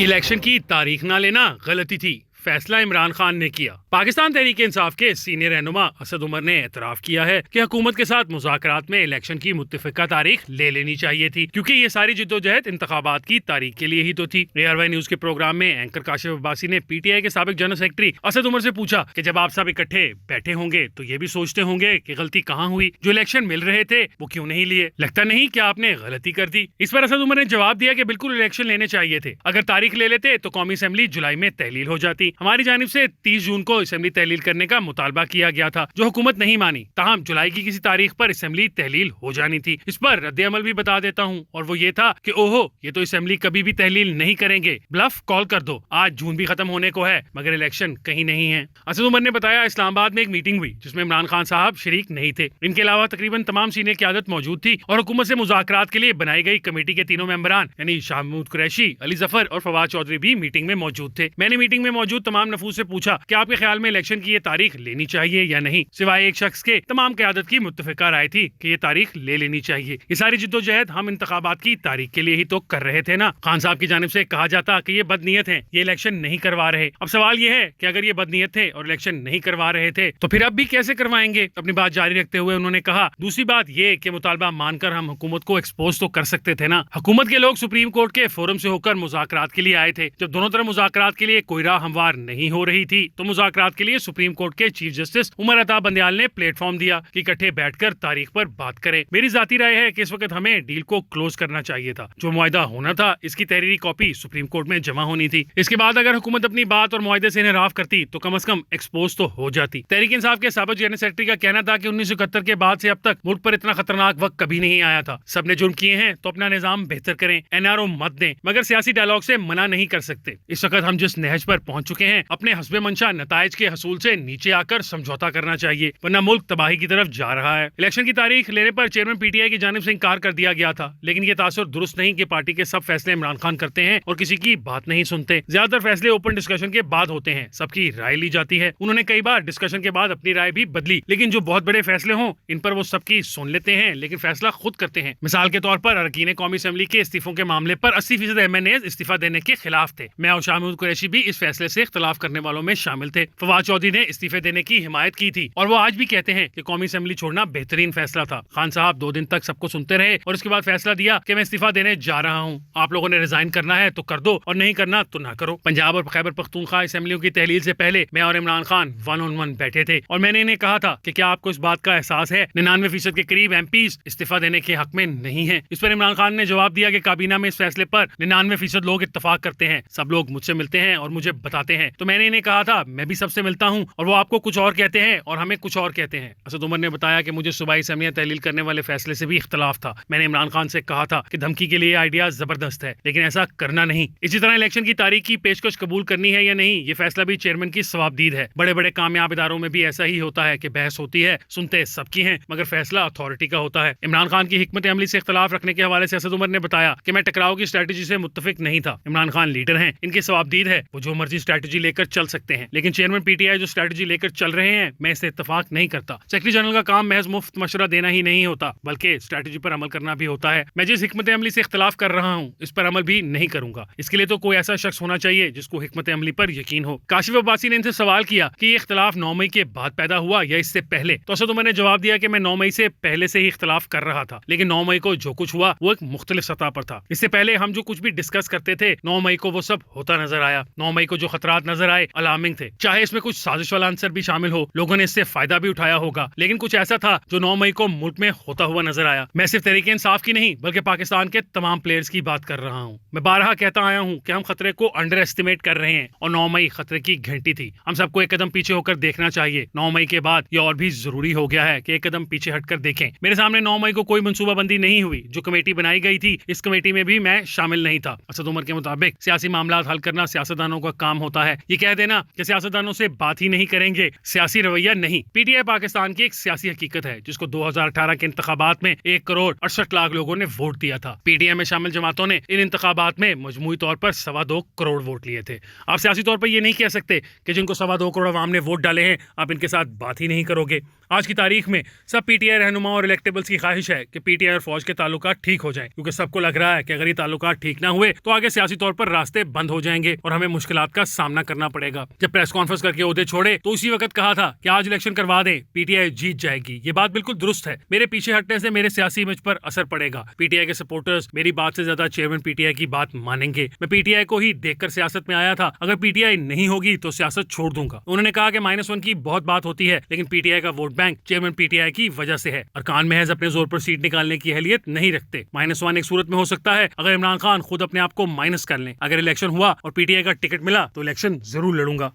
Election की तारीख ना लेना गलती थी, फैसला इमरान खान ने किया। पाकिस्तान तहरीक इंसाफ के सीनियर रहनुमा असद उमर ने एतराफ किया है कि हुकूमत के साथ मुज़ाकरात में इलेक्शन की मुत्तफ़िका तारीख ले लेनी चाहिए थी, क्योंकि ये सारी जिद्दोजहद इंतखाबात की तारीख के लिए ही तो थी। ARY न्यूज के प्रोग्राम में एंकर काशिफ अब्बासी ने PTI के साबिक जनरल सेक्रेटरी असद उमर से पूछा कि जब आप सब इकट्ठे बैठे होंगे तो ये भी सोचते होंगे कि गलती कहाँ हुई, जो इलेक्शन मिल रहे थे वो क्यों नहीं लिए, लगता नहीं कि आपने गलती कर दी। इस पर असद उमर ने जवाब दिया कि बिल्कुल इलेक्शन लेने चाहिए थे, अगर तारीख ले लेते तो कौमी असेंबली जुलाई में तहलील हो जाती। हमारी जानिब से 30 जून को असेंबली तहलील करने का मुतालबा किया गया था, जो हुकूमत नहीं मानी। ताहम जुलाई की किसी तारीख पर असेंबली तहलील हो जानी थी। इस पर रद्द अमल भी बता देता हूँ, और वो ये था कि ओहो, ये तो असेंबली कभी भी तहलील नहीं करेंगे, ब्लफ कॉल कर दो। आज जून भी खत्म होने को है मगर इलेक्शन कहीं नहीं है। असद उमर ने बताया इस्लामाबाद में एक मीटिंग हुई जिसमें इमरान खान साहब शरीक नहीं थे। इनके अलावा तकरीबन तमाम सीनियर क़यादत मौजूद थी और हुकूमत से मुज़ाकरात के लिए बनाई गई कमेटी के तीनों मेंबरान यानी शाह महमूद कुरैशी, अली जफर और फवाद चौधरी भी मीटिंग में मौजूद थे। मैंने मीटिंग में मौजूद तमाम नफूस से पूछा कि आपके ख्याल में इलेक्शन की ये तारीख लेनी चाहिए या नहीं। सिवाय एक शख्स के तमाम क़यादत की मुत्तफ़िका राय थी कि ये तारीख ले लेनी चाहिए। ये सारी जिद्दोजहद हम इंतखाबात की तारीख के लिए ही तो कर रहे थे ना। खान साहब की जानिब से कहा जाता कि ये बदनीयत है, ये इलेक्शन नहीं करवा रहे। अब सवाल ये है कि अगर ये बदनीयत थे और इलेक्शन नहीं करवा रहे थे तो फिर अब भी कैसे करवाएंगे। अपनी बात जारी रखते हुए उन्होंने कहा, दूसरी बात ये कि मुतालबा मानकर हम हुकूमत को एक्सपोज तो कर सकते थे ना। हुकूमत के लोग सुप्रीम कोर्ट के फोरम से होकर मुज़ाकरात के लिए आए थे। जब दोनों तरफ मुज़ाकरात के लिए कोई राह हमवार नहीं हो रही थी तो मुज़ाकरात के लिए सुप्रीम कोर्ट के चीफ जस्टिस उमर अता बंदयाल ने प्लेटफॉर्म दिया कि इकट्ठे बैठकर तारीख पर बात करें। मेरी जाती राय है कि इस वक्त हमें डील को क्लोज करना चाहिए था। जो मुआहदा होना था इसकी तहरीरी कॉपी सुप्रीम कोर्ट में जमा होनी थी। इसके बाद अगर हुकूमत अपनी बात और मुआहदे से इनराफ करती तो कम अज कम एक्सपोज तो हो जाती। तहरीक इंसाफ के साबिक जनरल सेक्रेटरी का कहना था कि 1971 के बाद से अब तक मुल्क पर इतना खतरनाक वक्त कभी नहीं आया था। सबने जुर्म किए हैं तो अपना निजाम बेहतर करें, NRO मत दें, मगर सियासी डायलॉग से मना नहीं कर सकते। इस वक्त हम जिस नहज पर पहुंच चुके हैं, अपने हस्बे मंशा नताइज के हसूल से नीचे आकर समझौता करना चाहिए, वरना मुल्क तबाही की तरफ जा रहा है। इलेक्शन की तारीख लेने पर चेयरमैन PTI की जानिब से इंकार कर दिया गया था, लेकिन ये तासुर दुरुस्त नहीं कि पार्टी के सब फैसले इमरान खान करते हैं और किसी की बात नहीं सुनते। ज्यादातर फैसले ओपन डिस्कशन के बाद होते हैं, सबकी राय ली जाती है। उन्होंने कई बार डिस्कशन के बाद अपनी राय भी बदली, लेकिन जो बहुत बड़े फैसले हों इन पर वो सबकी सुन लेते हैं लेकिन फैसला खुद करते हैं। मिसाल के तौर पर अरकीन कौमी असेंबली के इस्तीफों के मामले पर 80% MNAs इस्तीफा देने के खिलाफ थे। मैं और शाह महमूद कुरैशी भी इस फैसले से इख्तलाफ करने वालों में शामिल थे। फवाद चौधरी ने इस्तीफे देने की हिमायत की थी और वो आज भी कहते हैं कि कौमी असेंबली छोड़ना बेहतरीन फैसला था। खान साहब 2 दिन तक सबको सुनते रहे और उसके बाद फैसला दिया कि मैं इस्तीफा देने जा रहा हूँ। आप लोगों ने रिजाइन करना है तो कर दो और नहीं करना तो ना करो। पंजाब और खैबर पख्तूनख्वा असेंबलियों की तहलील से पहले मैं और इमरान खान 1-on-1 बैठे थे और मैंने इन्हें कहा था कि क्या आपको इस बात का एहसास है 99% के करीब MPs इस्तीफा देने के हक में नहीं है। इस पर इमरान खान ने जवाब दिया कि काबीना में इस फैसले पर 99% लोग इत्तफाक करते हैं, सब लोग मुझसे मिलते हैं और मुझे बताते हैं। तो मैंने इन्हें कहा था मैं भी सबसे मिलता हूँ और वो आपको कुछ और कहते हैं और हमें कुछ और कहते हैं। असद उमर ने बताया कि मुझे सूबाई असेंबलियां तहलील करने वाले फैसले से भी इख्तलाफ था। मैंने इमरान खान से कहा था कि धमकी के लिए आइडिया जबरदस्त है लेकिन ऐसा करना नहीं। इसी तरह इलेक्शन की तारीख की पेशकश कबूल करनी है या नहीं, ये फैसला भी चेयरमैन की सवाबदीद है। बड़े बड़े कामयाब इदारों में भी ऐसा ही होता है कि बहस होती है, सुनते सबकी हैं मगर फैसला अथॉरिटी का होता है। इमरान खान की हिकमत अमली से इख्तलाफ रखने के हवाले से असद उमर ने बताया कि मैं टकराव की स्ट्रेटेजी से मुत्तफिक नहीं था। इमरान खान लीडर हैं, इनकी सवाबदीद है, वो जो मर्जी स्ट्रेटेजी लेकर चल सकते हैं, लेकिन चेयरमैन PTI जो स्ट्रेटेजी लेकर चल रहे हैं मैं इससे इत्तफाक नहीं करता। सेक्रेटरी जनरल का काम महज मुफ्त मशवरा देना ही नहीं होता बल्कि स्ट्रेटेजी पर अमल करना भी होता है। मैं जिस हिकमत अमली से इख्तलाफ कर रहा हूँ इस पर अमल भी नहीं करूंगा। इसके लिए तो कोई ऐसा शख्स होना चाहिए जिसको हिकमत अमली पर यकीन हो। काशिफ अब्बासी ने इनसे सवाल किया कि ये इख्तलाफ 9 मई के बाद पैदा हुआ या इससे पहले, तो असद उमर ने जवाब दिया कि मैं 9 मई से पहले से ही इख्तलाफ कर रहा था, लेकिन 9 मई को जो कुछ हुआ वो एक मुख्तलिफ सतह पर था। इससे पहले हम जो कुछ भी डिस्कस करते थे 9 मई को वो सब होता नजर आया। 9 मई को जो खतरात नजर आए अलार्मिंग थे, चाहे इसमें कुछ साजिश वाला आंसर भी शामिल हो, लोगों ने इससे फायदा भी उठाया होगा, लेकिन कुछ ऐसा था जो 9 मई को मुल्क में होता हुआ नजर आया। मैं सिर्फ तहरीक इंसाफ की नहीं बल्कि पाकिस्तान के तमाम प्लेयर्स की बात कर रहा हूँ। मैं बारहा कहता आया हूँ कि हम खतरे को अंडर एस्टिमेट कर रहे हैं और 9 मई खतरे की घंटी थी। हम सबको एक कदम पीछे होकर देखना चाहिए। 9 मई के बाद ये और भी जरूरी हो गया है कि एक कदम पीछे हटकर देखें। मेरे सामने 9 मई को कोई मंसूबाबंदी नहीं हुई। जो कमेटी बनाई गई थी इस कमेटी में भी मैं शामिल नहीं था। असद उमर के मुताबिक सियासी मामला हल करना सियासतदानों का काम होता है। ये कह देना कि सियासतदानों से बात ही नहीं करेंगे सियासी रवैया नहीं। PTI पाकिस्तान की एक सियासी हकीकत है जिसको 2018 के इंतखाबात में 1 करोड़ 68 लाख लोगों ने वोट दिया था। PTI में शामिल जमातों ने इन इंतखाबात में मजमूई तौर पर 2.25 करोड़ वोट लिए थे। आप सियासी तौर पर ये नहीं कह सकते कि जिनको 2.25 करोड़ अवाम ने वोट डाले हैं आप इनके साथ बात ही नहीं करोगे। आज की तारीख में सब पीटीआई रहनुमा और इलेक्टेबल्स की ख्वाहिश है कि पीटीआई और फौज के ताल्लुकात ठीक हो जाएं, क्योंकि सबको लग रहा है कि अगर ये ताल्लुकात ठीक ना हुए तो आगे सियासी तौर पर रास्ते बंद हो जाएंगे और हमें मुश्किलात का सामना करना पड़ेगा। जब प्रेस कॉन्फ्रेंस करके ओहदे छोड़े तो उसी वक्त कहा था कि आज इलेक्शन करवा दें, पीटीआई जीत जाएगी। ये बात बिल्कुल दुरुस्त है। मेरे पीछे हटने से मेरे सियासी इमेज पर असर पड़ेगा। पीटीआई के सपोर्टर्स मेरी बात से ज्यादा चेयरमैन पीटीआई की बात मानेंगे। मैं पीटीआई को ही देखकर सियासत में आया था, अगर पीटीआई नहीं होगी तो सियासत छोड़ दूंगा। उन्होंने कहा कि -1 की बहुत बात होती है, लेकिन पीटीआई का वोट बैंक चेयरमैन पीटीआई की वजह से है। अरकान महज अपने जोर पर सीट निकालने की अहलियत नहीं रखते। -1 एक सूरत में हो सकता है अगर इमरान खान खुद अपने आप को माइनस कर लें। अगर इलेक्शन हुआ और पीटीआई का टिकट मिला तो इलेक्शन जरूर लड़ूंगा।